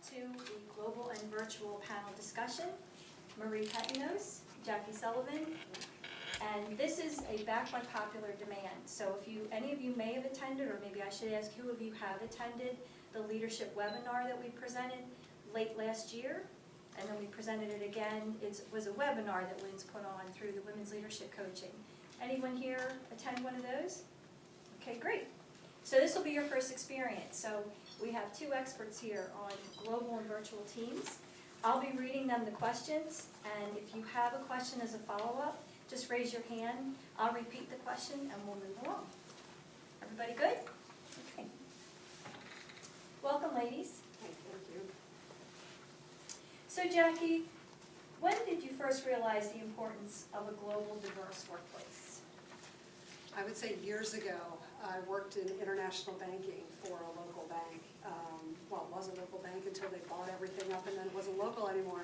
to the global and virtual panel discussion. Marie Pettinos, Jackie Sullivan, and this is a backed by popular demand. So if any of you may have attended, or maybe I should ask who of you have attended the leadership webinar that we presented late last year, and then we presented it again. It was a webinar that Lynn's put on through the Women's Leadership Coaching. Anyone here attend one of those? Okay, great. So this will be your first experience. So we have two experts here on global and virtual teams. I'll be reading them the questions, and if you have a question as a follow-up, just raise your hand. I'll repeat the question and we'll move along. Everybody good? Okay. Welcome, ladies. Thank you. So Jackie, when did you first realize the importance of a global, diverse workplace? I would say years ago. I worked in international banking for a local bank. Well, it was a local bank until they bought everything up and then it wasn't local anymore.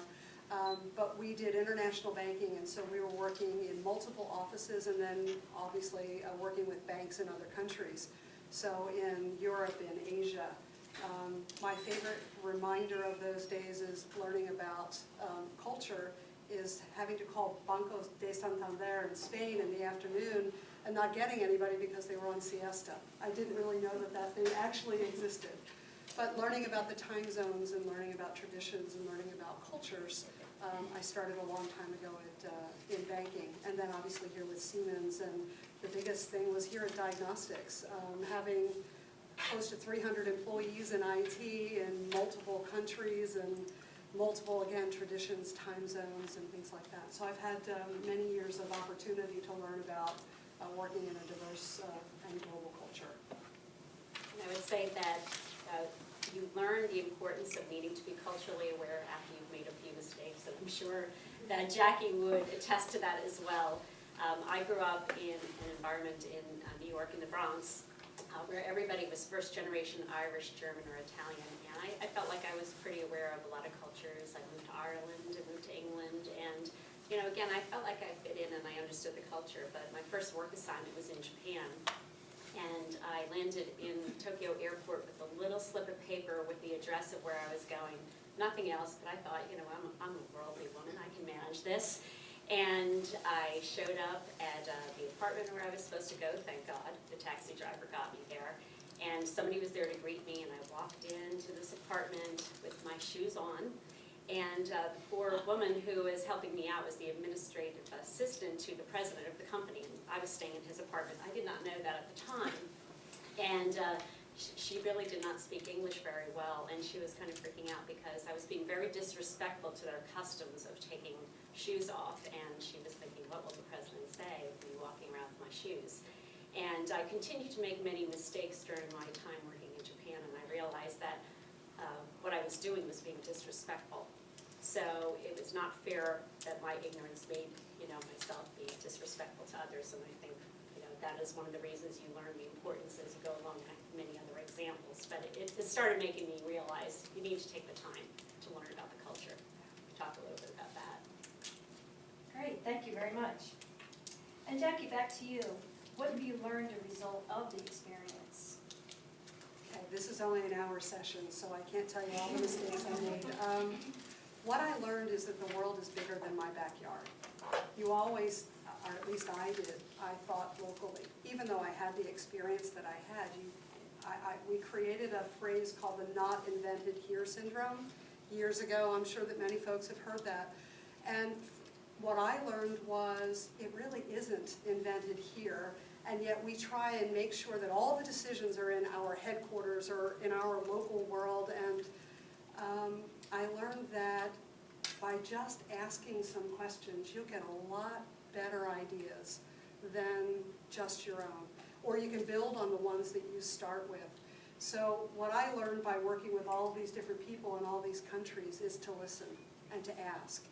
But we did international banking, and so we were working in multiple offices and then obviously working with banks in other countries. So in Europe, in Asia. My favorite reminder of those days is learning about culture is having to call Banco de Santander in Spain in the afternoon and not getting anybody because they were on siesta. I didn't really know that that thing actually existed. But learning about the time zones and learning about traditions and learning about cultures, I started a long time ago in banking, and then obviously here with Siemens. And the biggest thing was here at Diagnostics, having close to 300 employees in IT in multiple countries and multiple, again, traditions, time zones, and things like that. So I've had many years of opportunity to learn about working in a diverse and global culture. And I would say that you learn the importance of needing to be culturally aware after you've made a few mistakes, and I'm sure that Jackie would attest to that as well. I grew up in an environment in New York, in the Bronx, where everybody was first generation Irish, German, or Italian, and I felt like I was pretty aware of a lot of cultures. I moved to Ireland, I moved to England, and again, I felt like I fit in and I understood the culture, but my first work assignment was in Japan. And I landed in Tokyo Airport with a little slip of paper with the address of where I was going. Nothing else, but I thought, I'm a worldly woman, I can manage this. And I showed up at the apartment where I was supposed to go, thank God. The taxi driver got me there. And somebody was there to greet me, and I walked into this apartment with my shoes on. And the poor woman who was helping me out was the administrative assistant to the president of the company. I was staying in his apartment. I did not know that at the time. And she really did not speak English very well, and she was kind of freaking out because I was being very disrespectful to their customs of taking shoes off. And she was thinking, what will the president say of me walking around with my shoes? And I continued to make many mistakes during my time working in Japan, and I realized that what I was doing was being disrespectful. So it was not fair that my ignorance made, myself be disrespectful to others, and I think, that is one of the reasons you learn the importance as you go along, and I have many other examples. But it started making me realize you need to take the time to learn about the culture. Talk a little bit about that. Great, thank you very much. And Jackie, back to you. What have you learned as a result of the experience? Okay, this is only an hour session, so I can't tell you all the mistakes I made. What I learned is that the world is bigger than my backyard. You always, or at least I did, I thought locally. Even though I had the experience that I had, we created a phrase called the not invented here syndrome years ago. I'm sure that many folks have heard that. And what I learned was it really isn't invented here, and yet we try and make sure that all the decisions are in our headquarters or in our local world. And I learned that by just asking some questions, you'll get a lot better ideas than just your own. Or you can build on the ones that you start with. So what I learned by working with all of these different people in all these countries is to listen and to ask.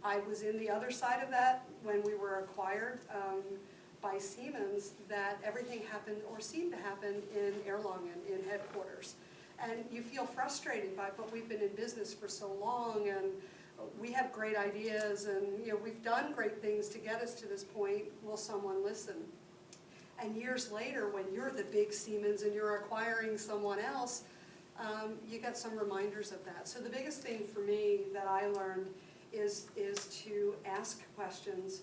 I was in the other side of that when we were acquired by Siemens, that everything happened or seemed to happen in Erlangen, in headquarters. And you feel frustrated by it, but we've been in business for so long, and we have great ideas, and we've done great things to get us to this point. Will someone listen? And years later, when you're the big Siemens and you're acquiring someone else, you get some reminders of that. So the biggest thing for me that I learned is to ask questions,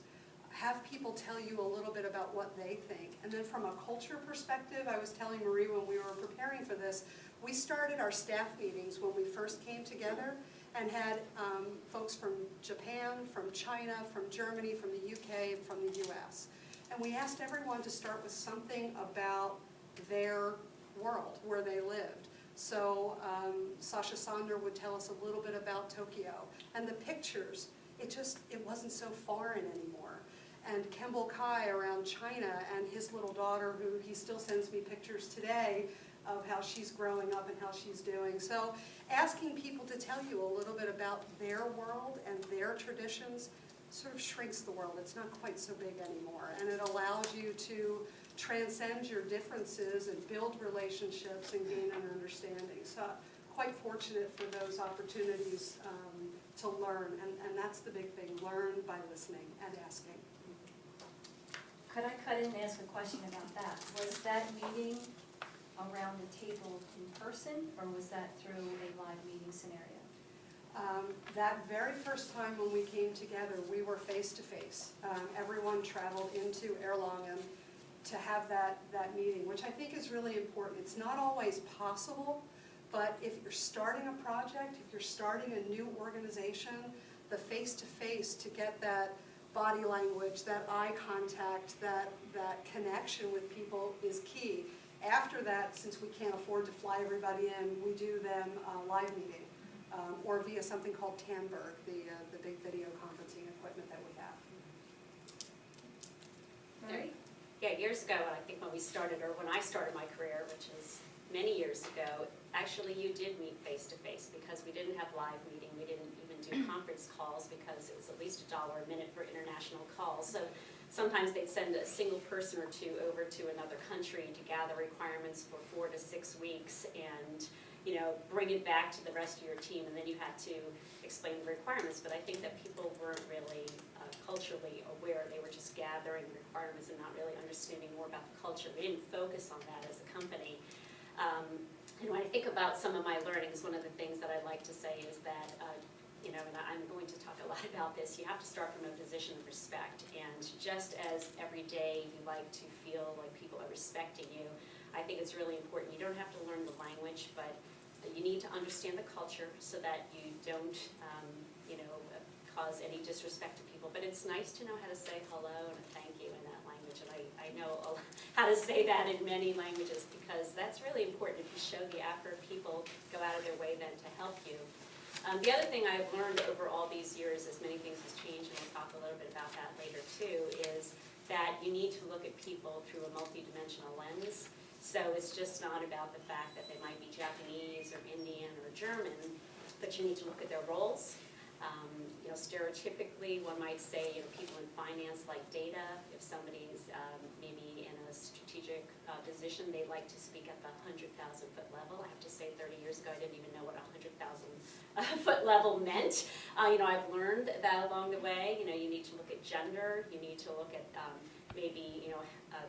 have people tell you a little bit about what they think. And then from a culture perspective, I was telling Marie when we were preparing for this, we started our staff meetings when we first came together and had folks from Japan, from China, from Germany, from the UK, and from the US. And we asked everyone to start with something about their world, where they lived. So Sasha Sander would tell us a little bit about Tokyo. And the pictures, it wasn't so foreign anymore. And Kemble Kai around China and his little daughter, who he still sends me pictures today of how she's growing up and how she's doing. So asking people to tell you a little bit about their world and their traditions sort of shrinks the world. It's not quite so big anymore. And it allows you to transcend your differences and build relationships and gain an understanding. So quite fortunate for those opportunities to learn. And that's the big thing, learn by listening and asking. Could I cut in and ask a question about that? Was that meeting around the table in person, or was that through a live meeting scenario? That very first time when we came together, we were face-to-face. Everyone traveled into Erlangen to have that meeting, which I think is really important. It's not always possible, but if you're starting a project, if you're starting a new organization, the face-to-face to get that body language, that eye contact, that connection with people is key. After that, since we can't afford to fly everybody in, we do them live meeting or via something called Tandberg, the big video conferencing equipment that we have. Right? Yeah, years ago, I think when we started, or when I started my career, which is many years ago, actually you did meet face-to-face because we didn't have live meeting. We didn't even do conference calls because it was at least $1 a minute for international calls. So sometimes they'd send a single person or two over to another country to gather requirements for 4 to 6 weeks and, you know, bring it back to the rest of your team, and then you had to explain the requirements. But I think that people weren't really culturally aware. They were just gathering the requirements and not really understanding more about the culture. We didn't focus on that as a company. And when I think about some of my learnings, one of the things that I like to say is that, you know, and I'm going to talk a lot about this, you have to start from a position of respect. And just as every day you like to feel like people are respecting you, I think it's really important. You don't have to learn the language, but you need to understand the culture so that you don't, you know, cause any disrespect to people. But it's nice to know how to say hello and a thank you in that language. And I know how to say that in many languages because that's really important. If you show the effort, people go out of their way then to help you. The other thing I've learned over all these years, as many things has changed, and we'll talk a little bit about that later too, is that you need to look at people through a multidimensional lens. So it's just not about the fact that they might be Japanese or Indian or German, but you need to look at their roles. You know, stereotypically, one might say, you know, people in finance like data. If somebody's maybe in a strategic position, they like to speak at the 100,000-foot level. I have to say, 30 years ago, I didn't even know what a 100,000-foot level meant. You know, I've learned that along the way. You know, you need to look at gender. You need to look at maybe, you know,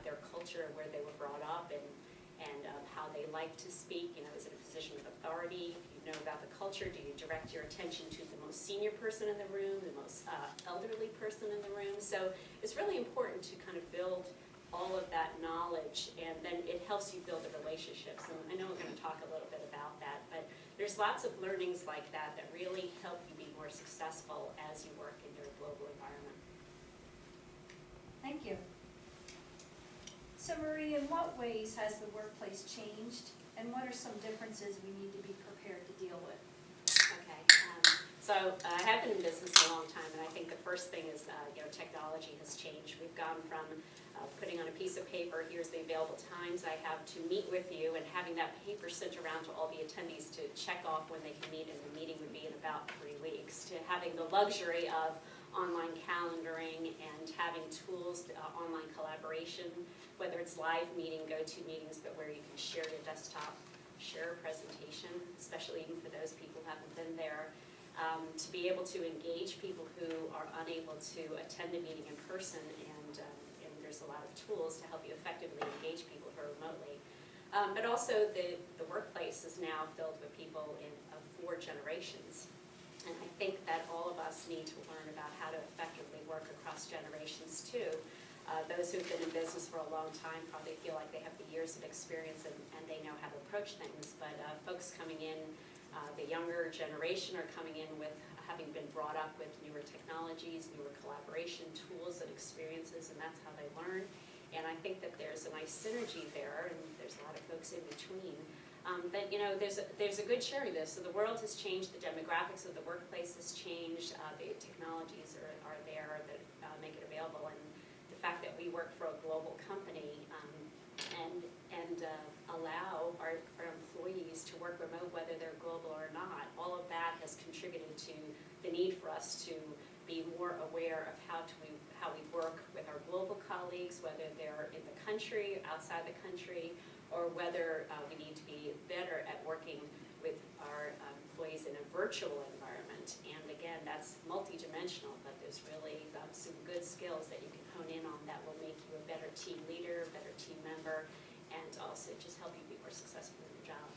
their culture, where they were brought up, and how they like to speak. You know, is it a position of authority? If you know about the culture, do you direct your attention to the most senior person in the room, the most elderly person in the room? So it's really important to kind of build all of that knowledge, and then it helps you build the relationships. And I know we're going to talk a little bit about that, but there's lots of learnings like that that really help you be more successful as you work in your global environment. Thank you. So Marie, in what ways has the workplace changed, and what are some differences we need to be prepared to deal with? Okay, so I have been in business a long time, and I think the first thing is, you know, technology has changed. We've gone from putting on a piece of paper, here's the available times I have to meet with you, and having that paper sent around to all the attendees to check off when they can meet, and the meeting would be in about 3 weeks, to having the luxury of online calendaring and having tools, online collaboration, whether it's live meeting, GoToMeetings, but where you can share your desktop, share a presentation, especially even for those people who haven't been there, to be able to engage people who are unable to attend a meeting in person, and there's a lot of tools to help you effectively engage people who are remotely. But also the workplace is now filled with people of 4 generations. And I think that all of us need to learn about how to effectively work across generations too. Those who've been in business for a long time probably feel like they have the years of experience and they know how to approach things. But folks coming in, the younger generation are coming in with having been brought up with newer technologies, newer collaboration tools and experiences, and that's how they learn. And I think that there's a nice synergy there, and there's a lot of folks in between. But there's a good sharing of this. So the world has changed, the demographics of the workplace has changed, the technologies are there that make it available, and the fact that we work for a global company and allow our employees to work remote, whether they're global or not, all of that has contributed to the need for us to be more aware of how we work with our global colleagues, whether they're in the country, outside the country, or whether we need to be better at working with our employees in a virtual environment. And again, that's multidimensional, but there's really some good skills that you can hone in on that will make you a better team leader, a better team member, and also just help you be more successful in your job.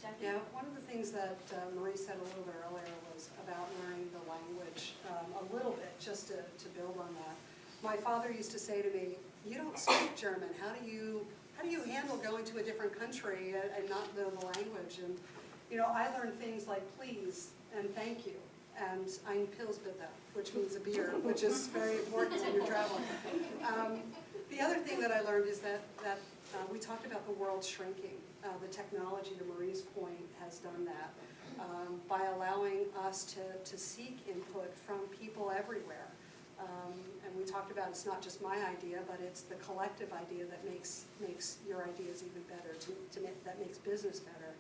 Jackie? Yeah, one of the things that Marie said a little bit earlier was about learning the language a little bit, just to build on that. My father used to say to me, "You don't speak German. How do you handle going to a different country and not know the language?" And I learned things like please and thank you and ein Pils bitte, which means a beer, which is very important when you're traveling. The other thing that I learned is that we talked about the world shrinking. The technology, to Marie's point, has done that by allowing us to seek input from people everywhere. And we talked about it's not just my idea, but it's the collective idea that makes your ideas even better, that makes business better.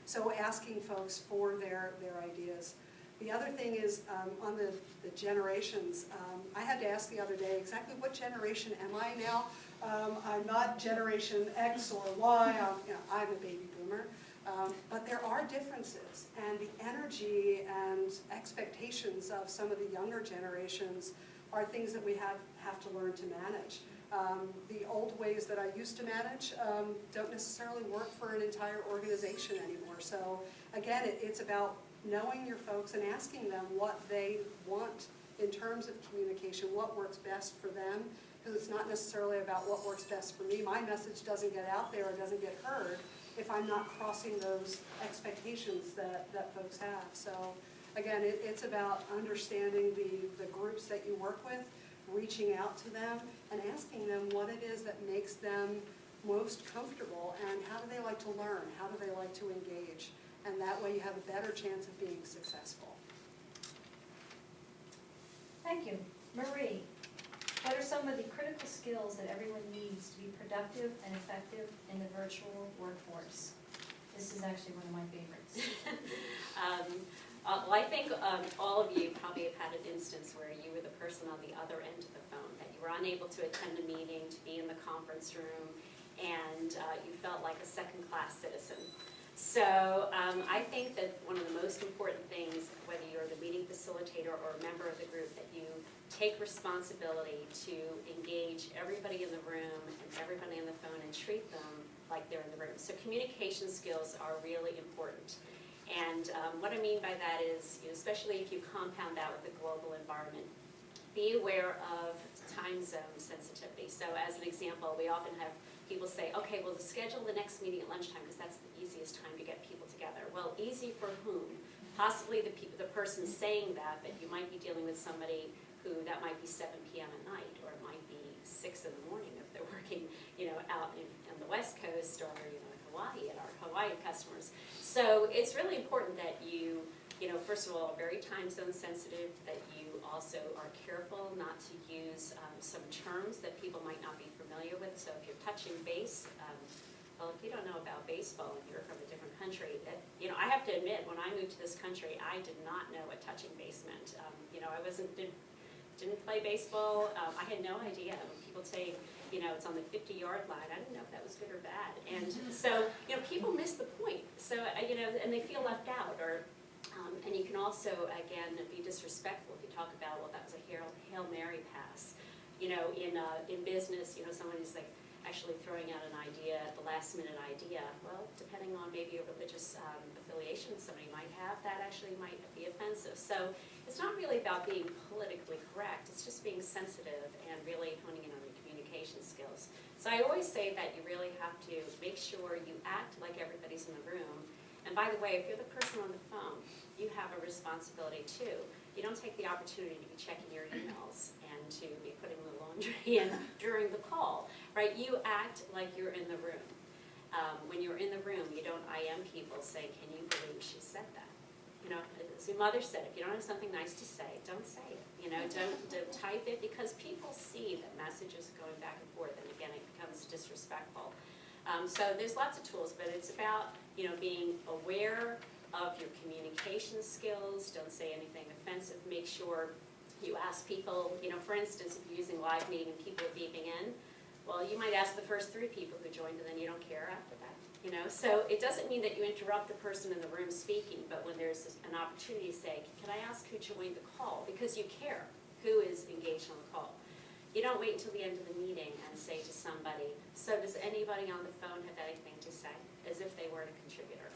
So asking folks for their ideas. The other thing is on the generations. I had to ask the other day exactly what generation am I now? I'm not Generation X or Y. I'm a baby boomer. But there are differences, and the energy and expectations of some of the younger generations are things that we have to learn to manage. The old ways that I used to manage don't necessarily work for an entire organization anymore. So again, it's about knowing your folks and asking them what they want in terms of communication, what works best for them, because it's not necessarily about what works best for me. My message doesn't get out there or doesn't get heard if I'm not crossing those expectations that folks have. So again, it's about understanding the groups that you work with, reaching out to them and asking them what it is that makes them most comfortable and how do they like to learn, how do they like to engage, and that way you have a better chance of being successful. Thank you. Marie, what are some of the critical skills that everyone needs to be productive and effective in the virtual workforce? This is actually one of my favorites. Well, I think all of you probably have had an instance where you were the person on the other end of the phone, that you were unable to attend a meeting, to be in the conference room, and you felt like a second-class citizen. So I think that one of the most important things, whether you're the meeting facilitator or a member of the group, that you take responsibility to engage everybody in the room and everybody on the phone and treat them like they're in the room. So communication skills are really important. And what I mean by that is, especially if you compound that with a global environment, be aware of time zone sensitivity. So as an example, we often have people say, okay, well, schedule the next meeting at lunchtime because that's the easiest time to get people together. Well, easy for whom? Possibly the person saying that, but you might be dealing with somebody who that might be 7 p.m. at night, or it might be 6 in the morning if they're working, out on the West Coast or, in Hawaii, and our Hawaii customers. So it's really important that you, first of all, are very time zone sensitive, that you also are careful not to use some terms that people might not be familiar with. So if you're touching base, well, if you don't know about baseball and you're from a different country, I have to admit, when I moved to this country, I did not know what touching base meant. I didn't play baseball. I had no idea. When people say, it's on the 50-yard line, I didn't know if that was good or bad. And so, people miss the point. So, and they feel left out. Or, and you can also, again, be disrespectful if you talk about, well, that was a Hail Mary pass. In business, somebody's like, actually throwing out an idea, the last minute idea, well, depending on maybe a religious affiliation somebody might have, that actually might be offensive. So it's not really about being politically correct, it's just being sensitive and really honing in on your communication skills. So I always say that you really have to make sure you act like everybody's in the room. And by the way, if you're the person on the phone, you have a responsibility too. You don't take the opportunity to be checking your emails and to be putting the laundry in during the call, right? You act like you're in the room. When you're in the room, you don't IM people say, can you believe she said that? You know, as your mother said, if you don't have something nice to say, don't say it. You know, don't type it, because people see that messages are going back and forth, and again, it becomes disrespectful. So there's lots of tools, but it's about, you know, being aware of your communication skills. Don't say anything offensive. Make sure you ask people, you know, for instance, if you're using live meeting and people are beeping in, well, you might ask the first 3 people who joined and then you don't care after that, you know? So it doesn't mean that you interrupt the person in the room speaking, but when there's an opportunity to say, can I ask who joined the call? Because you care who is engaged on the call. You don't wait until the end of the meeting and say to somebody, so does anybody on the phone have anything to say? As if they weren't a contributor.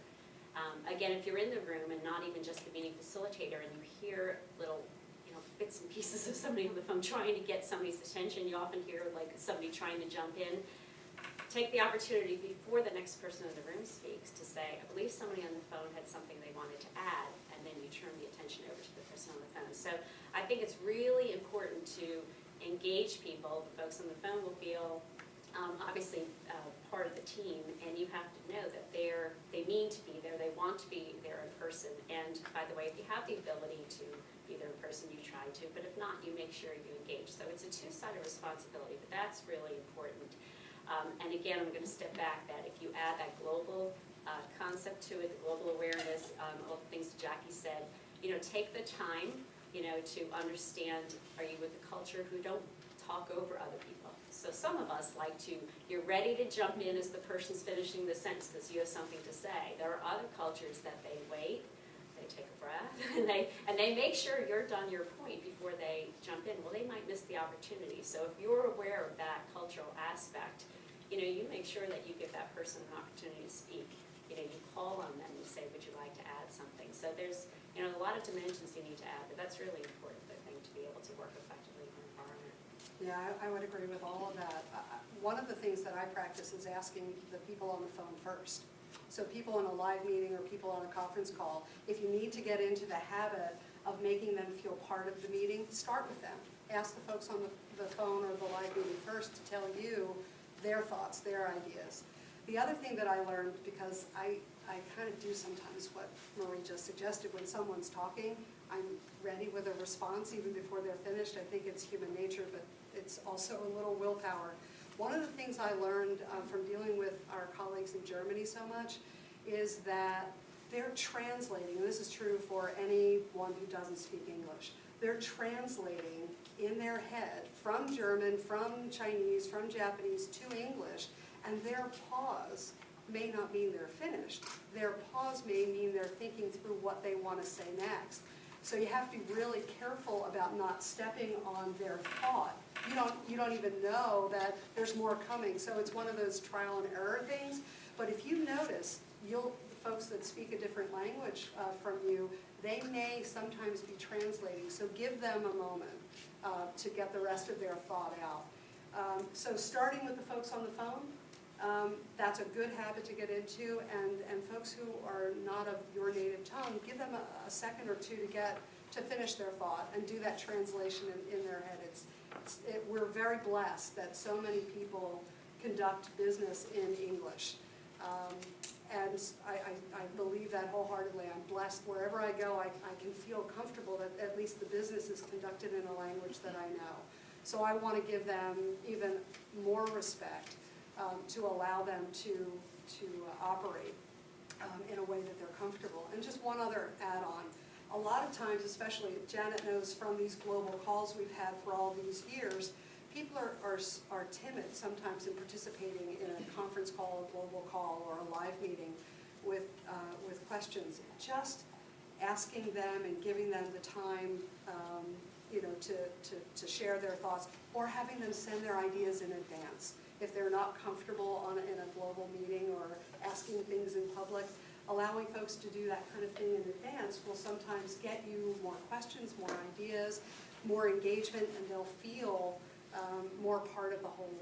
Again, if you're in the room and not even just the meeting facilitator and you hear little, you know, bits and pieces of somebody on the phone trying to get somebody's attention, you often hear like somebody trying to jump in. Take the opportunity before the next person in the room speaks to say, I believe somebody on the phone had something they wanted to add, and then you turn the attention over to the person on the phone. So I think it's really important to engage people. The folks on the phone will feel obviously part of the team, and you have to know that they mean to be there, they want to be there in person. And by the way, if you have the ability to be there in person, you try to, but if not, you make sure you engage. So it's a two-sided responsibility, but that's really important. And again, I'm going to step back that if you add that global concept to it, the global awareness, all the things that Jackie said, you know, take the time, you know, to understand, are you with a culture who don't talk over other people? So some of us like to, you're ready to jump in as the person's finishing the sentence because you have something to say. There are other cultures that they wait, they take a breath, and they make sure you're done your point before they jump in. Well, they might miss the opportunity. So if you're aware of that cultural aspect, you know, you make sure that you give that person an opportunity to speak. You know, you call on them and say, would you like to add something? So there's, you know, a lot of dimensions you need to add, but that's really important, I think, to be able to work effectively in an environment. Yeah, I would agree with all of that. One of the things that I practice is asking the people on the phone first. So people in a live meeting or people on a conference call, if you need to get into the habit of making them feel part of the meeting, start with them. Ask the folks on the phone or the live meeting first to tell you their thoughts, their ideas. The other thing that I learned, because I kind of do sometimes what Marie just suggested, when someone's talking, I'm ready with a response even before they're finished. I think it's human nature, but it's also a little willpower. One of the things I learned from dealing with our colleagues in Germany so much is that they're translating, and this is true for anyone who doesn't speak English, they're translating in their head from German, from Chinese, from Japanese to English, and their pause may not mean they're finished. Their pause may mean they're thinking through what they want to say next. So you have to be really careful about not stepping on their thought. You don't even know that there's more coming. So it's one of those trial and error things. But if you notice, folks that speak a different language from you, they may sometimes be translating. So give them a moment to get the rest of their thought out. So starting with the folks on the phone, that's a good habit to get into, and folks who are not of your native tongue, give them a second or two to finish their thought and do that translation in their head. We're very blessed that so many people conduct business in English. And I believe that wholeheartedly. I'm blessed wherever I go, I can feel comfortable that at least the business is conducted in a language that I know. So I want to give them even more respect to allow them to operate in a way that they're comfortable. And just one other add-on. A lot of times, especially Janet knows from these global calls we've had for all these years, people are timid sometimes in participating in a conference call, a global call, or a live meeting with questions. Just asking them and giving them the time to share their thoughts, or having them send their ideas in advance. if they're not comfortable in a global meeting or asking things in public. Allowing folks to do that kind of thing in advance will sometimes get you more questions, more ideas, more engagement, and they'll feel more part of the whole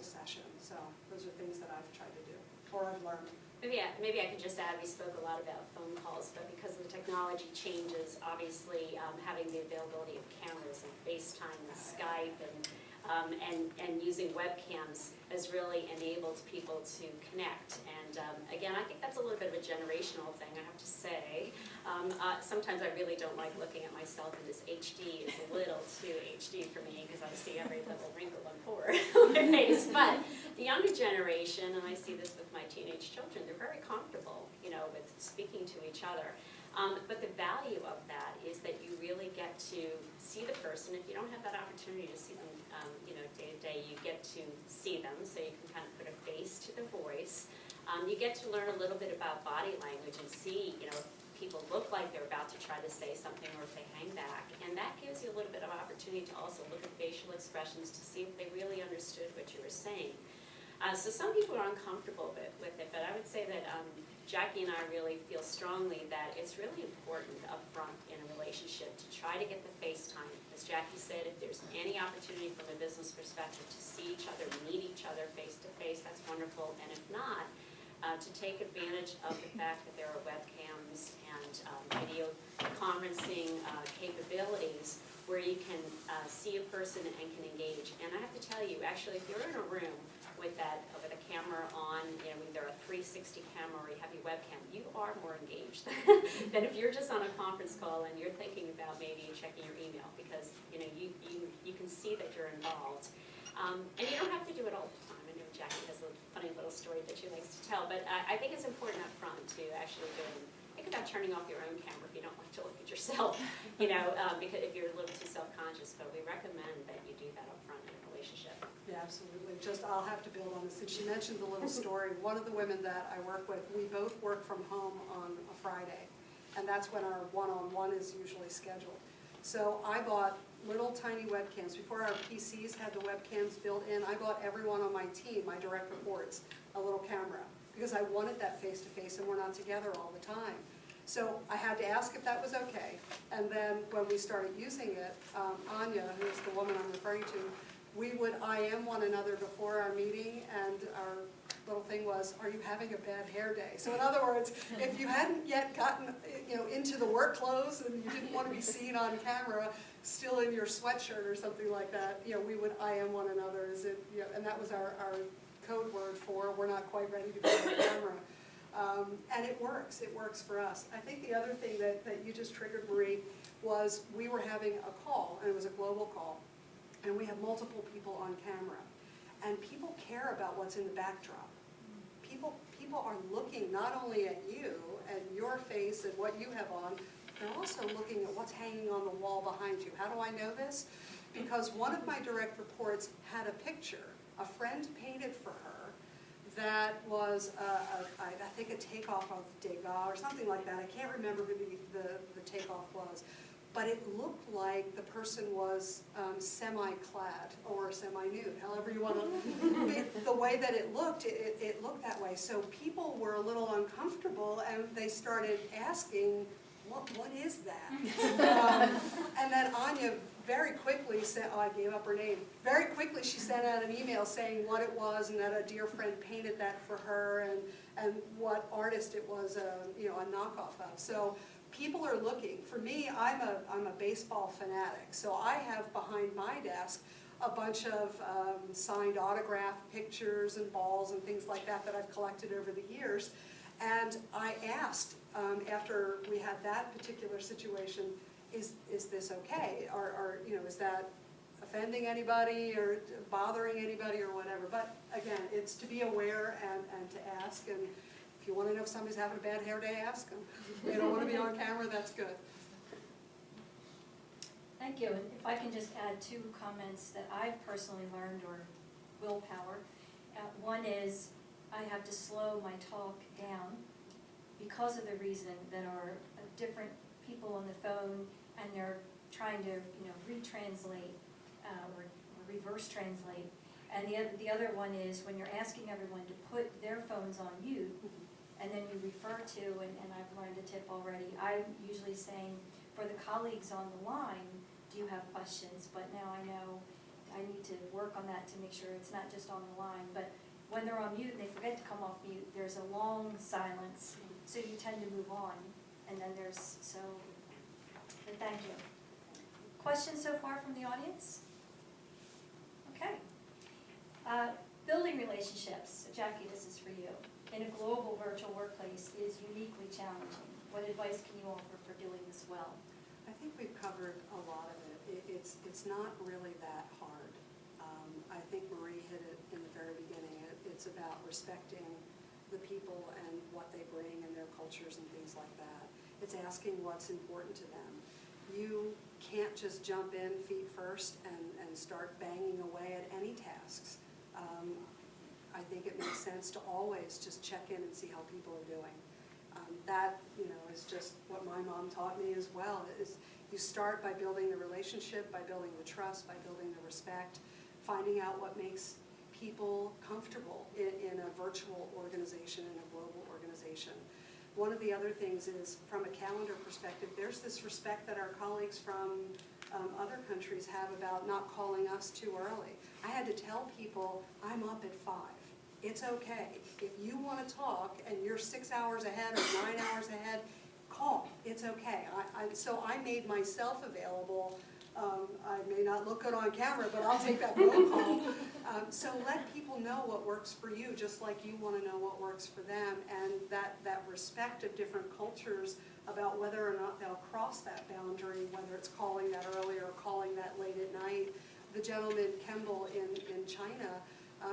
session. So those are things that I've tried to do, or I've learned. Maybe I could just add, we spoke a lot about phone calls, but because the technology changes, obviously having the availability of cameras and FaceTime and Skype and using webcams has really enabled people to connect. And again, I think that's a little bit of a generational thing, I have to say. Sometimes I really don't like looking at myself in this HD. It's a little too HD for me because I see every little wrinkle and pore on my face. But the younger generation, and I see this with my teenage children, they're very comfortable, with speaking to each other. But the value of that is that you really get to see the person. If you don't have that opportunity to see them, day to day, you get to see them, so you can kind of put a face to the voice. You get to learn a little bit about body language and see, if people look like they're about to try to say something or if they hang back. And that gives you a little bit of opportunity to also look at facial expressions to see if they really understood what you were saying. So some people are uncomfortable with it, but I would say that Jackie and I really feel strongly that it's really important up front in a relationship to try to get the face time. As Jackie said, if there's any opportunity from a business perspective to see each other, meet each other face to face, that's wonderful. And if not, to take advantage of the fact that there are webcams and video conferencing capabilities where you can see a person and can engage. And I have to tell you, actually, if you're in a room with a camera on, either a 360 camera or you have your webcam, you are more engaged than if you're just on a conference call and you're thinking about maybe checking your email, because you can see that you're involved. And you don't have to do it all the time. I know Jackie has a funny little story that she likes to tell, but I think it's important up front to actually think about turning off your own camera if you don't like to look at yourself, because if you're a little too self-conscious, but we recommend that you do that up front in a relationship. Yeah, absolutely. I'll have to build on this. Since she mentioned the little story, one of the women that I work with, we both work from home on a Friday, and that's when our one-on-one is usually scheduled. So I bought little tiny webcams. Before our PCs had the webcams built in, I bought everyone on my team, my direct reports, a little camera, because I wanted that face-to-face, and we're not together all the time. So I had to ask if that was okay, and then when we started using it, Anya, who's the woman I'm referring to, we would IM one another before our meeting, and our little thing was, are you having a bad hair day? So in other words, if you hadn't yet gotten into the work clothes and you didn't want to be seen on camera, still in your sweatshirt or something like that, we would IM one another, and that was our code word for we're not quite ready to be on camera. And it works for us. I think the other thing that you just triggered, Marie, was we were having a call, and it was a global call. And we have multiple people on camera. And people care about what's in the backdrop. People are looking not only at you and your face and what you have on, they're also looking at what's hanging on the wall behind you. How do I know this? Because one of my direct reports had a picture a friend painted for her that was, I think, a takeoff of Degas or something like that. I can't remember who the takeoff was. But it looked like the person was semi-clad or semi-nude, however you want to. The way that it looked that way. So people were a little uncomfortable, and they started asking, what is that? And then Anya very quickly said, I gave up her name. Very quickly she sent out an email saying what it was and that a dear friend painted that for her and what artist it was a knockoff of. So people are looking. For me, I'm a baseball fanatic, so I have behind my desk a bunch of signed autograph pictures and balls and things like that I've collected over the years. And I asked, after we had that particular situation, is this okay? Or is that offending anybody or bothering anybody or whatever? But again, it's to be aware and to ask. And if you want to know if somebody's having a bad hair day, ask them. If they don't want to be on camera, that's good. Thank you. And if I can just add two comments that I've personally learned, or willpower. One is I have to slow my talk down because of the reason that are different people on the phone and they're trying to retranslate or reverse translate. And the other one is when you're asking everyone to put their phones on mute, and then you refer to, and I've learned a tip already, I'm usually saying, for the colleagues on the line, do you have questions? But now I know I need to work on that to make sure it's not just on the line. But when they're on mute and they forget to come off mute, there's a long silence, so you tend to move on. And then but thank you. Questions so far from the audience? Okay. Building relationships. Jackie, this is for you. In a global virtual workplace is uniquely challenging. What advice can you offer for doing this well? I think we've covered a lot of it. It's not really that hard. I think Marie hit it in the very beginning. It's about respecting the people and what they bring and their cultures and things like that. It's asking what's important to them. You can't just jump in feet first and start banging away at any tasks. I think it makes sense to always just check in and see how people are doing. That, is just what my mom taught me as well, is you start by building the relationship, by building the trust, by building the respect, finding out what makes people comfortable in a virtual organization, in a global organization. One of the other things is, from a calendar perspective, there's this respect that our colleagues from other countries have about not calling us too early. I had to tell people, I'm up at 5. It's okay. If you want to talk and you're 6 hours ahead or 9 hours ahead, call. It's okay. So I made myself available. I may not look good on camera, but I'll take that phone call. So let people know what works for you, just like you want to know what works for them. And that respect of different cultures about whether or not they'll cross that boundary, whether it's calling that early or calling that late at night. The gentleman, Kemble, in China,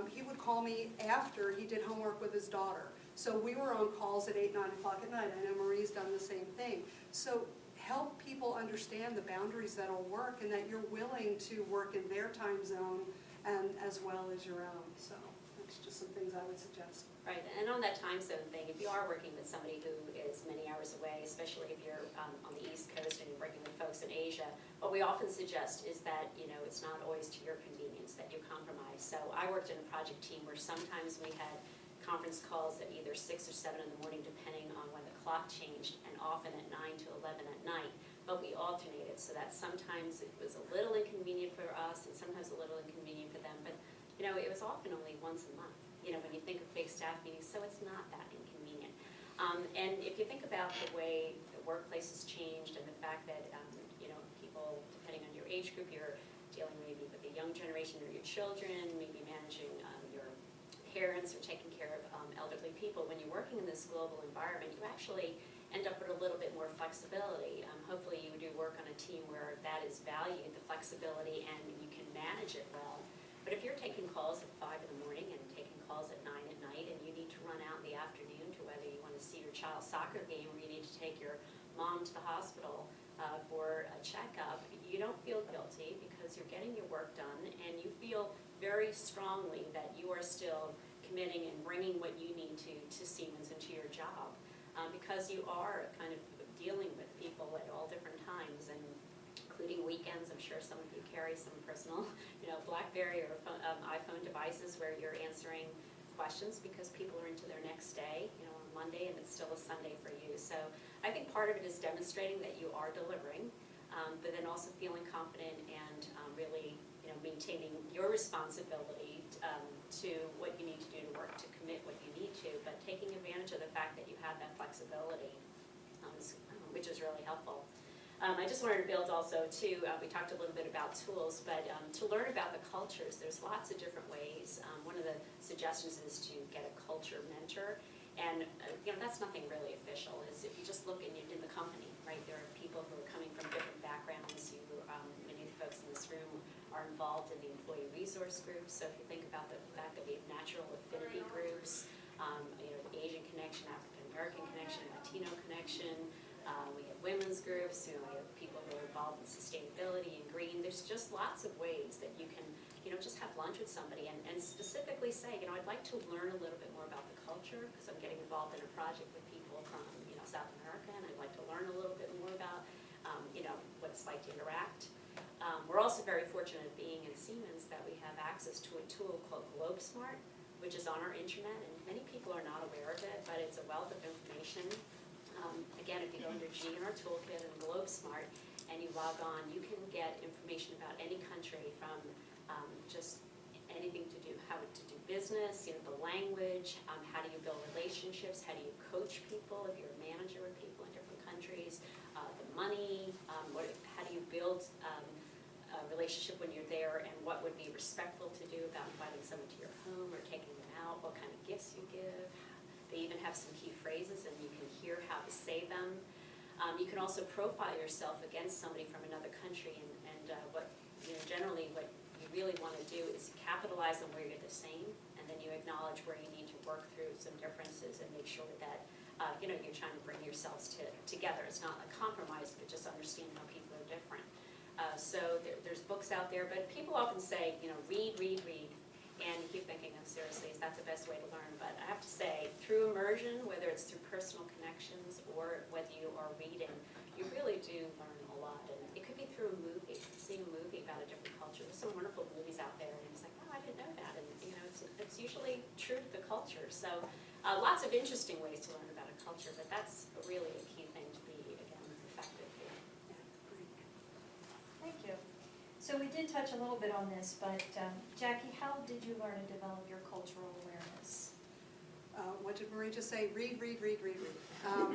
he would call me after he did homework with his daughter. So we were on calls at 8, 9 o'clock at night. I know Marie's done the same thing. So help people understand the boundaries that'll work and that you're willing to work in their time zone and as well as your own. So that's just some things I would suggest. Right, and on that time zone thing, if you are working with somebody who is many hours away, especially if you're on the East Coast and you're working with folks in Asia, what we often suggest is that, it's not always to your convenience that you compromise. So I worked in a project team where sometimes we had conference calls at either 6 or 7 in the morning, depending on when the clock changed, and often at 9 to 11 at night. But we alternated, so that sometimes it was a little inconvenient for us and sometimes a little inconvenient for them. But, it was often only once a month. When you think of big staff meetings, so it's not that inconvenient. And if you think about the way the workplace has changed and the fact that, people, depending on your age group, you're dealing maybe with the young generation or your children, maybe managing your parents or taking care of elderly people. When you're working in this global environment, you actually end up with a little bit more flexibility. Hopefully you do work on a team where that is valued, the flexibility, and you can manage it well. But if you're taking calls at 5 in the morning and taking calls at 9 at night, and you need to run out in the afternoon to whether you want to see your child's soccer game or you need to take your mom to the hospital for a checkup, you don't feel guilty because you're getting your work done, and you feel very strongly that you are still committing and bringing what you need to Siemens and to your job, because you are kind of dealing with people at all different times, and including weekends. I'm sure some of you carry some personal, BlackBerry or iPhone devices where you're answering questions because people are into their next day, on Monday, and it's still a Sunday for you. So I think part of it is demonstrating that you are delivering, but then also feeling confident and really, maintaining your responsibility to what you need to do to work, to commit what you need to, but taking advantage of the fact that you have that flexibility, which is really helpful. I just wanted to build also too, we talked a little bit about tools, but to learn about the cultures, there's lots of different ways. One of the suggestions is to get a culture mentor, and that's nothing really official. Is if you just look in the company, right, there are people who are coming from different backgrounds. Many of the folks in this room are involved in the employee resource groups, so if you think about the fact that we have natural affinity groups, the Asian connection, African American connection, Latino connection, we have women's groups, we have people who are involved in sustainability and green. There's just lots of ways that you can, just have lunch with somebody and specifically say, I'd like to learn a little bit more about the culture because I'm getting involved in a project with people from, South America, and I'd like to learn a little bit more about, what it's like to interact. We're also very fortunate being in Siemens that we have access to a tool called GlobeSmart, which is on our intranet, and many people are not aware of it, but it's a wealth of information. Again, if you go under G in our toolkit and GlobeSmart, and you log on, you can get information about any country from just anything to do, how to do business, the language, how do you build relationships, how do you coach people if you're a manager with people in different countries, the money, how do you build a relationship when you're there, and what would be respectful to do about inviting someone to your home or taking them out, what kind of gifts you give. They even have some key phrases, and you can hear how to say them. You can also profile yourself against somebody from another country, and what generally what you really want to do is capitalize on where you're the same, and then you acknowledge where you need to work through some differences and make sure that you're trying to bring yourselves together. It's not a compromise, but just understand how people are different. So there's books out there, but people often say, read, read, read. And you keep thinking, oh, seriously, is that the best way to learn? But I have to say, through immersion, whether it's through personal connections or whether you are reading, you really do learn a lot. And it could be through a movie, seeing a movie about a different culture. There's some wonderful movies out there, and it's like, oh, I didn't know that. And it's usually true to the culture. So lots of interesting ways to learn about a culture, but that's really a key thing to be, again, effective here. Thank you. So we did touch a little bit on this, but Jackie, how did you learn to develop your cultural awareness? What did Marie just say? Read, read, read, read, read.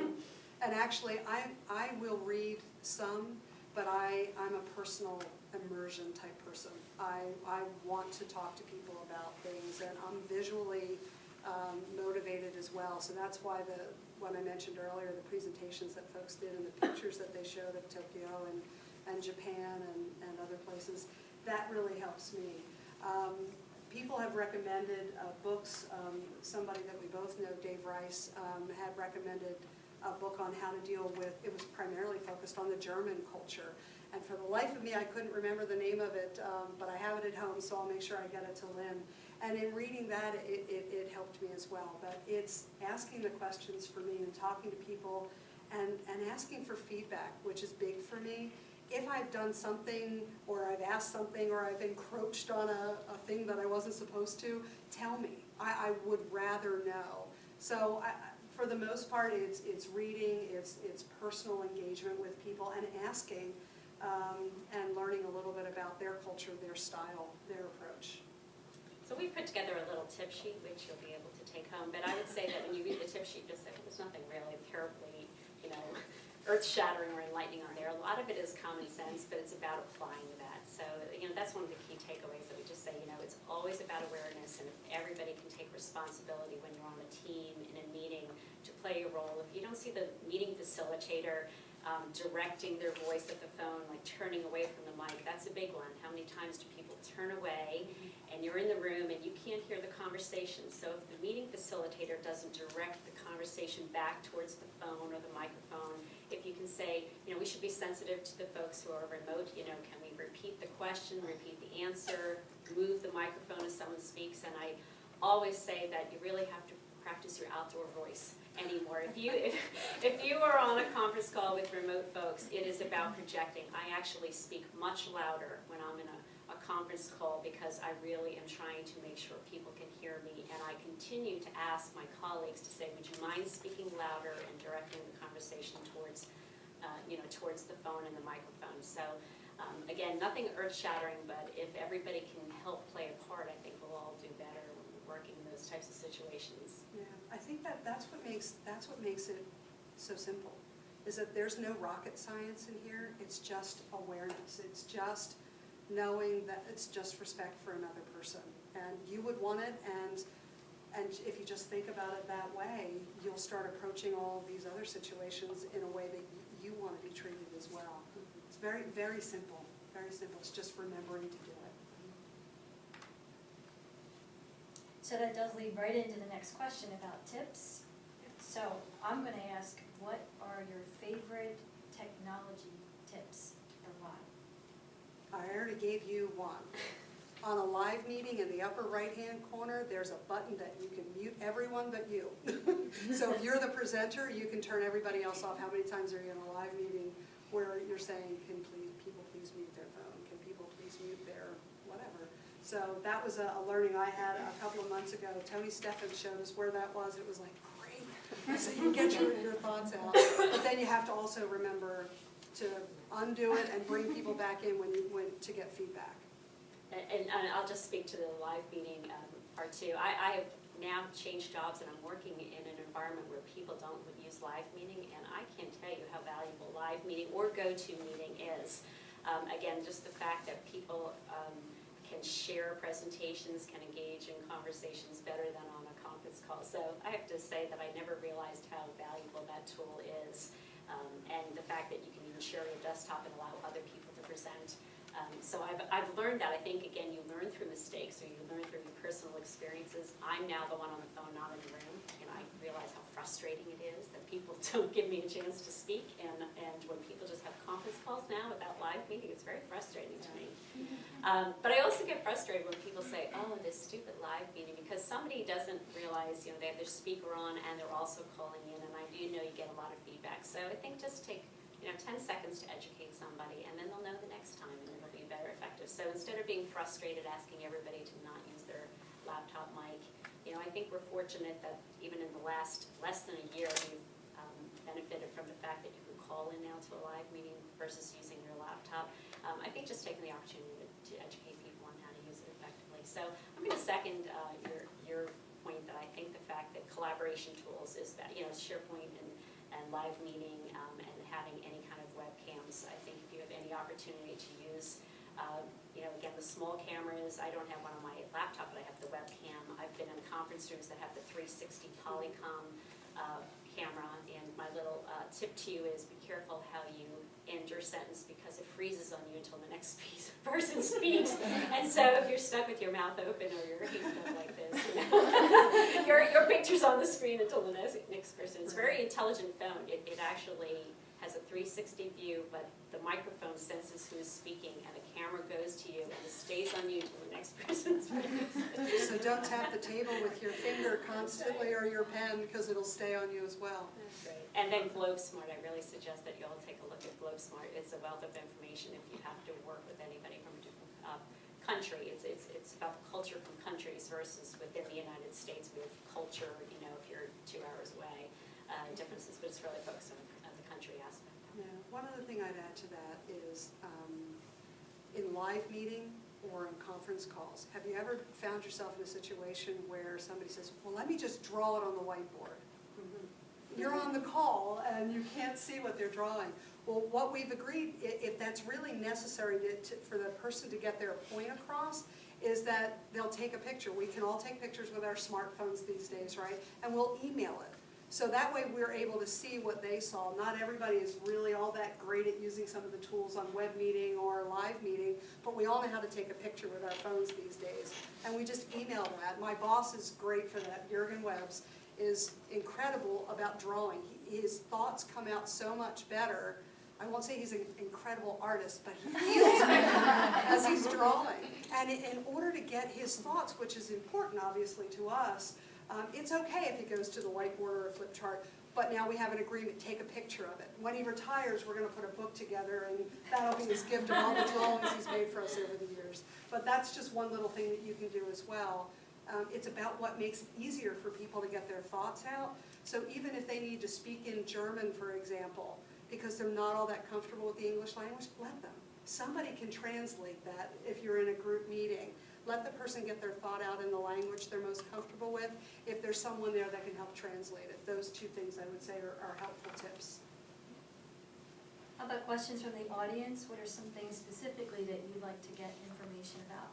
And actually, I will read some, but I'm a personal immersion type person. I want to talk to people about things, and I'm visually motivated as well. So that's why when I mentioned earlier, the presentations that folks did and the pictures that they showed of Tokyo and Japan and other places, that really helps me. People have recommended books. Somebody that we both know, Dave Rice, had recommended a book on how to deal with, it was primarily focused on the German culture. And for the life of me, I couldn't remember the name of it, but I have it at home, so I'll make sure I get it to Lynn. And in reading that, it helped me as well. But it's asking the questions for me and talking to people and asking for feedback, which is big for me. If I've done something, or I've asked something, or I've encroached on a thing that I wasn't supposed to, tell me. I would rather know. So for the most part, it's reading, it's personal engagement with people, and asking and learning a little bit about their culture, their style, their approach. So we've put together a little tip sheet, which you'll be able to take home. But I would say that when you read the tip sheet, just say, well, there's nothing really terribly, earth-shattering or enlightening on there. A lot of it is common sense, but it's about applying that. So, that's one of the key takeaways that we just say, it's always about awareness, and if everybody can take responsibility when you're on a team, in a meeting, to play a role. If you don't see the meeting facilitator directing their voice at the phone, like turning away from the mic, that's a big one. How many times do people turn away, and you're in the room and you can't hear the conversation? So if the meeting facilitator doesn't direct the conversation back towards the phone or the microphone, if you can say, we should be sensitive to the folks who are remote, can we repeat the question, repeat the answer, move the microphone as someone speaks? And I always say that you really have to practice your outdoor voice anymore. If you are on a conference call with remote folks, it is about projecting. I actually speak much louder when I'm in a conference call, because I really am trying to make sure people can hear me, and I continue to ask my colleagues to say, would you mind speaking louder and directing the conversation towards towards the phone and the microphone. So again, nothing earth-shattering, but if everybody can help play a part, I think we'll all do better when we're working in those types of situations. Yeah, I think that's what makes it so simple, is that there's no rocket science in here. It's just awareness. It's just knowing that it's just respect for another person, and you would want it, and if you just think about it that way, you'll start approaching all of these other situations in a way that you want to be treated as well. It's very, very simple, very simple. It's just remembering to do it. So that does lead right into the next question about tips. So I'm going to ask, what are your favorite technology tips, or why? I already gave you one. On a live meeting, in the upper right-hand corner, there's a button that you can mute everyone but you. So if you're the presenter, you can turn everybody else off. How many times are you in a live meeting where you're saying, can people please mute their phone? Can people please mute their whatever? So that was a learning I had a couple of months ago. Tony Steffens showed us where that was. It was like, great, so you can get your thoughts out. But then you have to also remember to undo it and bring people back in when to get feedback. And I'll just speak to the live meeting part too. I have now changed jobs and I'm working in an environment where people don't use live meeting, and I can't tell you how valuable live meeting or go-to meeting is. Again, just the fact that people can share presentations, can engage in conversations better than on a conference call. So I have to say that I never realized how valuable that tool is, and the fact that you can even share your desktop and allow other people to present. So I've learned that. I think, again, you learn through mistakes, or you learn through your personal experiences. I'm now the one on the phone, not in the room, and I realize how frustrating it is that people don't give me a chance to speak, and when people just have conference calls now without live meeting, it's very frustrating to me. But I also get frustrated when people say, oh, this stupid live meeting, because somebody doesn't realize, they have their speaker on and they're also calling in, and I do know you get a lot of feedback. So I think just take 10 seconds to educate somebody, and then they'll know the next time, and it'll be better effective. So instead of being frustrated asking everybody to not use their laptop mic, I think we're fortunate that even in the last less than a year, we've benefited from the fact that you can call in now to a live meeting versus using your laptop. I think just taking the opportunity to educate people on how to use it effectively. So I'm going to second your point that I think the fact that collaboration tools is that, SharePoint and live meeting and having any kind of webcams. I think if you have any opportunity to use, again, the small cameras, I don't have one on my laptop, but I have the webcam. I've been in conference rooms that have the 360 Polycom camera, and my little tip to you is be careful how you end your sentence, because it freezes on you until the next person speaks. And so if you're stuck with your mouth open or your hand up like this, your picture's on the screen until the next person. It's a very intelligent phone. It actually has a 360 view, but the microphone senses who's speaking, and the camera goes to you, and it stays on you until the next person's finished. So don't tap the table with your finger constantly or your pen, because it'll stay on you as well. That's great. And then GlobeSmart, I really suggest that you all take a look at GlobeSmart. It's a wealth of information if you have to work with anybody from a different country. It's about the culture from countries versus within the United States. We have culture, if you're 2 hours away, differences, but it's really focused on the country aspect. Yeah. One other thing I'd add to that is in live meeting or in conference calls, have you ever found yourself in a situation where somebody says, well, let me just draw it on the whiteboard? You're on the call and you can't see what they're drawing. Well, what we've agreed, if that's really necessary for the person to get their point across, is that they'll take a picture. We can all take pictures with our smartphones these days, right? And we'll email it. So that way we're able to see what they saw. Not everybody is really all that great at using some of the tools on web meeting or live meeting, but we all know how to take a picture with our phones these days. And we just email that. My boss is great for that. Jürgen Webbs is incredible about drawing. His thoughts come out so much better. I won't say he's an incredible artist, but he feels better as he's drawing. And in order to get his thoughts, which is important obviously to us, it's okay if he goes to the whiteboard or a flip chart, but now we have an agreement, take a picture of it. When he retires, we're going to put a book together, and that'll be his gift of all the drawings he's made for us over the years. But that's just one little thing that you can do as well. It's about what makes it easier for people to get their thoughts out. So even if they need to speak in German, for example, because they're not all that comfortable with the English language, let them. Somebody can translate that if you're in a group meeting. Let the person get their thought out in the language they're most comfortable with. If there's someone there that can help translate it. Those two things I would say are helpful tips. How about questions from the audience? What are some things specifically that you'd like to get information about?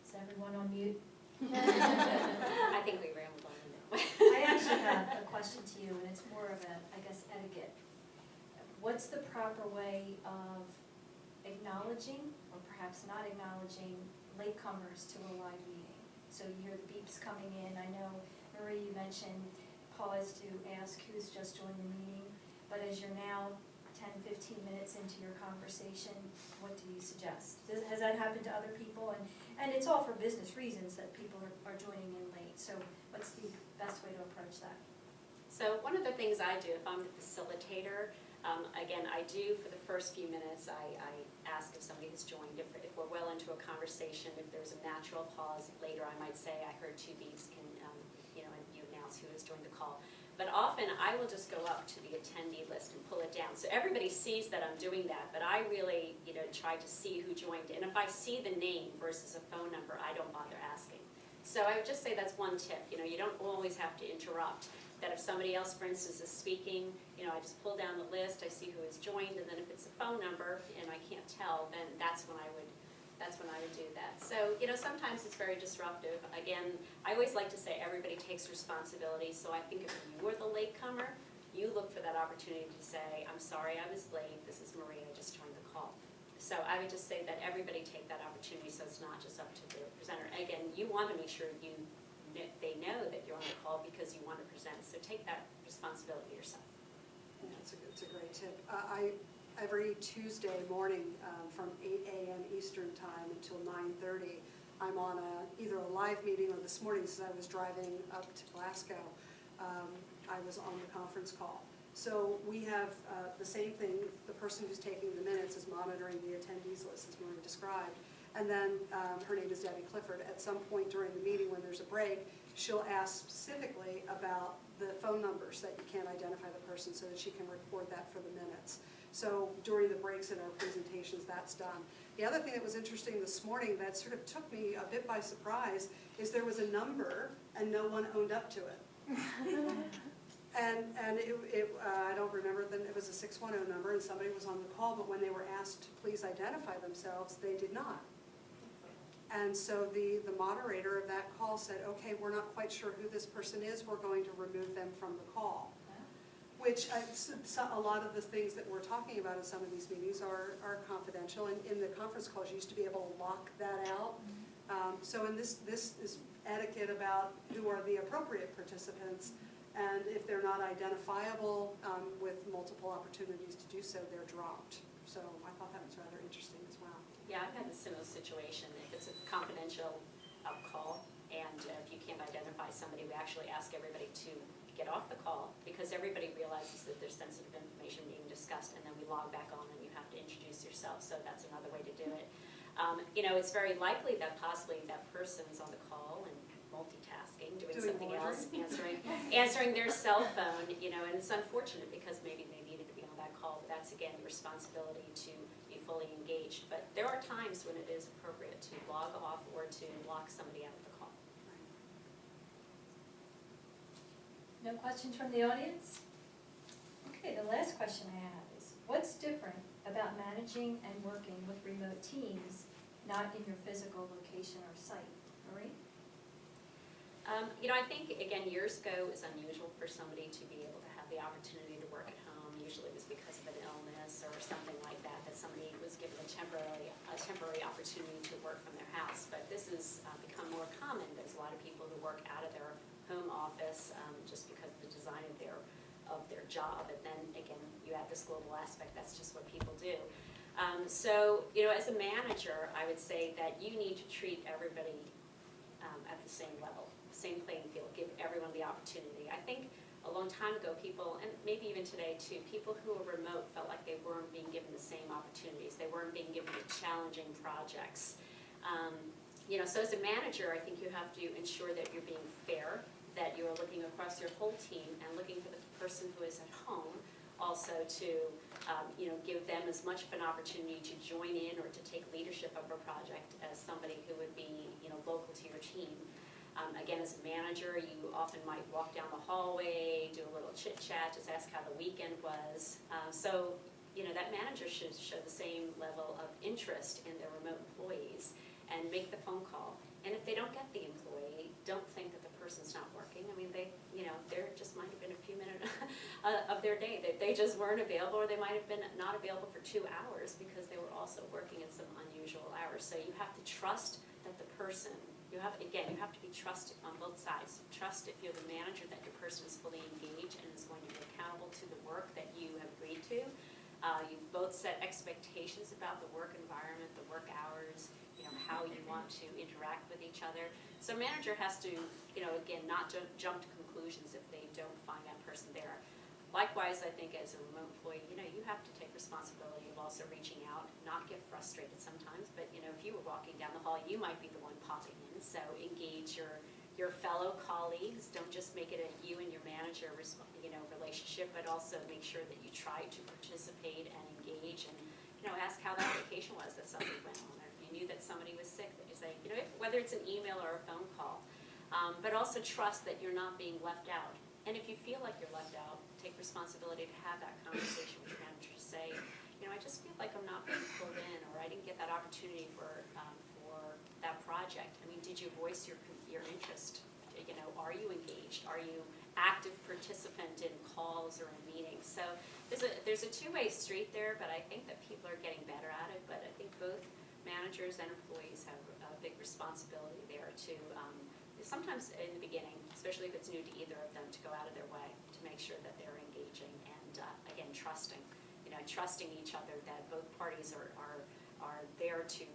Is everyone on mute? I think we rambled on now. I actually have a question to you, and it's more of a, I guess, etiquette. What's the proper way of acknowledging, or perhaps not acknowledging, latecomers to a live meeting? So you hear the beeps coming in. I know, Marie, you mentioned pause to ask who's just joined the meeting, but as you're now 10, 15 minutes into your conversation, what do you suggest? Has that happened to other people? And it's all for business reasons that people are joining in late. So what's the best way to approach that? So one of the things I do, if I'm the facilitator, Again, I do, for the first few minutes, I ask if somebody has joined, if we're well into a conversation, if there's a natural pause. Later, I might say, I heard 2 beeps, and you announce who has joined the call. But often, I will just go up to the attendee list and pull it down. So everybody sees that I'm doing that, but I really, try to see who joined. And if I see the name versus a phone number, I don't bother asking. So I would just say that's one tip. You don't always have to interrupt. That if somebody else, for instance, is speaking, I just pull down the list, I see who has joined, and then if it's a phone number and I can't tell, then that's when I would do that. So, sometimes it's very disruptive. Again, I always like to say everybody takes responsibility, so I think if you were the latecomer, you look for that opportunity to say, I'm sorry I was late, this is Maria, I just joined the call. So I would just say that everybody take that opportunity, so it's not just up to the presenter. Again, you want to make sure they know that you're on the call because you want to present, so take that responsibility yourself. Yeah, it's a great tip. Every Tuesday morning from 8 a.m. Eastern Time until 9:30, I'm on either a live meeting, or this morning, since I was driving up to Glasgow, I was on the conference call. So we have the same thing. The person who's taking the minutes is monitoring the attendees list, as Maria described. And then her name is Debbie Clifford. At some point during the meeting, when there's a break, she'll ask specifically about the phone numbers that you can't identify the person, so that she can record that for the minutes. So during the breaks in our presentations, that's done. The other thing that was interesting this morning that sort of took me a bit by surprise is there was a number and no one owned up to it. And I don't remember, it was a 610 number, and somebody was on the call, but when they were asked to please identify themselves, they did not. And so the moderator of that call said, okay, we're not quite sure who this person is, we're going to remove them from the call. Which a lot of the things that we're talking about in some of these meetings are confidential, and in the conference calls you used to be able to lock that out. So in this is etiquette about who are the appropriate participants, and if they're not identifiable with multiple opportunities to do so, they're dropped. So I thought that was rather interesting as well. Yeah, I've had a similar situation. If it's a confidential call, and if you can't identify somebody, we actually ask everybody to get off the call, because everybody realizes that there's sensitive information being discussed, and then we log back on and you have to introduce yourself, so that's another way to do it. It's very likely that possibly that person's on the call and multitasking, doing something else, answering their cell phone, and it's unfortunate because maybe they needed to be on that call, but that's again your responsibility to be fully engaged. But there are times when it is appropriate to log off or to lock somebody out of the call. No questions from the audience? Okay, the last question I have is, what's different about managing and working with remote teams, not in your physical location or site? Marie? I think, again, years ago it was unusual for somebody to be able to have the opportunity to work at home. Usually it was because of an illness or something like that, that somebody was given a temporary opportunity to work from their house. But this has become more common. There's a lot of people who work out of their home office just because of the design of their job. And then, again, you add this global aspect. That's just what people do. So, as a manager, I would say that you need to treat everybody at the same level, same playing field, give everyone the opportunity. I think a long time ago, people, and maybe even today too, people who are remote felt like they weren't being given the same opportunities. They weren't being given the challenging projects. So as a manager, I think you have to ensure that you're being fair, that you're looking across your whole team and looking for the person who is at home also to give them as much of an opportunity to join in or to take leadership of a project as somebody who would be local to your team. Again, as a manager, you often might walk down the hallway, do a little chit chat, just ask how the weekend was. So that manager should show the same level of interest in their remote employees and make the phone call. And if they don't get the employee, don't think that the person's not working. I mean, there just might have been a few minutes of their day that they just weren't available, or they might have been not available for 2 hours because they were also working at some unusual hours. So you have to trust that the person, you have to be trusted on both sides. Trust, if you're the manager, that your person is fully engaged and is going to be accountable to the work that you have agreed to. You both set expectations about the work environment, the work hours, how you want to interact with each other. So a manager has to, again, not jump to conclusions if they don't find that person there. Likewise, I think as a remote employee, you have to take responsibility of also reaching out, not get frustrated sometimes, but if you were walking down the hall, you might be the one popping in. So engage your fellow colleagues. Don't just make it a you and your manager relationship, but also make sure that you try to participate and engage and ask how that vacation was that somebody went on, or if you knew that somebody was sick, that you say, whether it's an email or a phone call, but also trust that you're not being left out. And if you feel like you're left out, take responsibility to have that conversation with your manager. Say, I just feel like I'm not being pulled in, or I didn't get that opportunity for that project. I mean, did you voice your interest? Are you engaged? Are you active participant in calls or in meetings? So there's a two-way street there, but I think that people are getting better at it. But I think both managers and employees have a big responsibility there to sometimes in the beginning, especially if it's new to either of them, to go out of their way to make sure that they're engaging and again trusting each other, that both parties are there to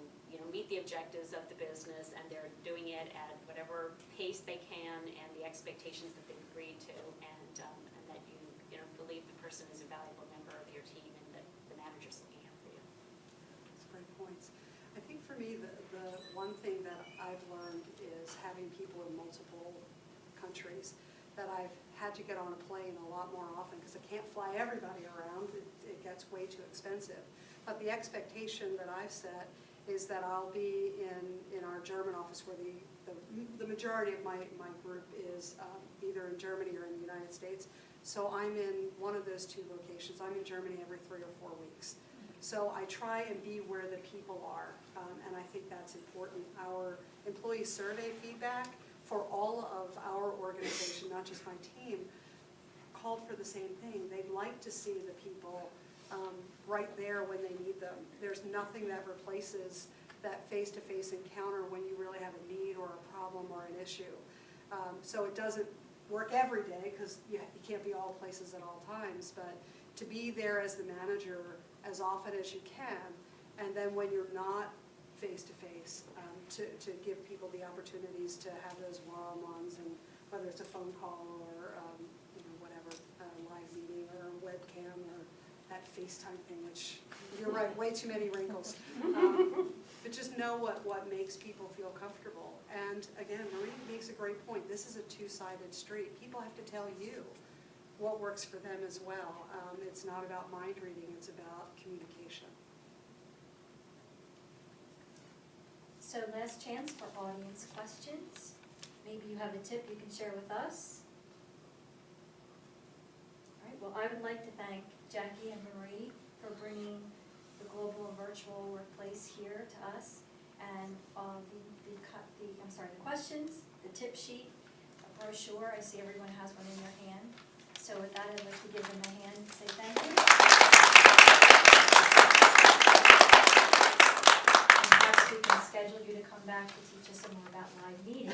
meet the objectives of the business, and they're doing it at whatever pace they can and the expectations that they've agreed to, and that you believe the person is a valuable member of your team and that the manager's looking out for you. That's great points. I think for me, the one thing that I've learned is having people in multiple countries, that I've had to get on a plane a lot more often because I can't fly everybody around. It gets way too expensive. But the expectation that I've set is that I'll be in our German office, where the majority of my group is either in Germany or in the United States. So I'm in one of those two locations. I'm in Germany every 3 or 4 weeks. So I try and be where the people are, and I think that's important. Our employee survey feedback for all of our organization, not just my team, called for the same thing. They'd like to see the people right there when they need them. There's nothing that replaces that face-to-face encounter when you really have a need or a problem or an issue. So it doesn't work every day, because you can't be all places at all times, but to be there as the manager as often as you can, and then when you're not face-to-face, to give people the opportunities to have those one-on-ones, and whether it's a phone call or whatever, a live meeting or a webcam or that FaceTime thing, which, you're right, way too many wrinkles. But just know what makes people feel comfortable. And again, Marie makes a great point. This is a two-sided street. People have to tell you what works for them as well. It's not about mind reading, it's about communication. So last chance for audience questions. Maybe you have a tip you can share with us. All right, well, I would like to thank Jackie and Marie for bringing the global and virtual workplace here to us, and the questions, the tip sheet, a brochure. I see everyone has one in their hand. So with that, I'd like to give them a hand and say thank you. And perhaps we can schedule you to come back to teach us some more about live meeting.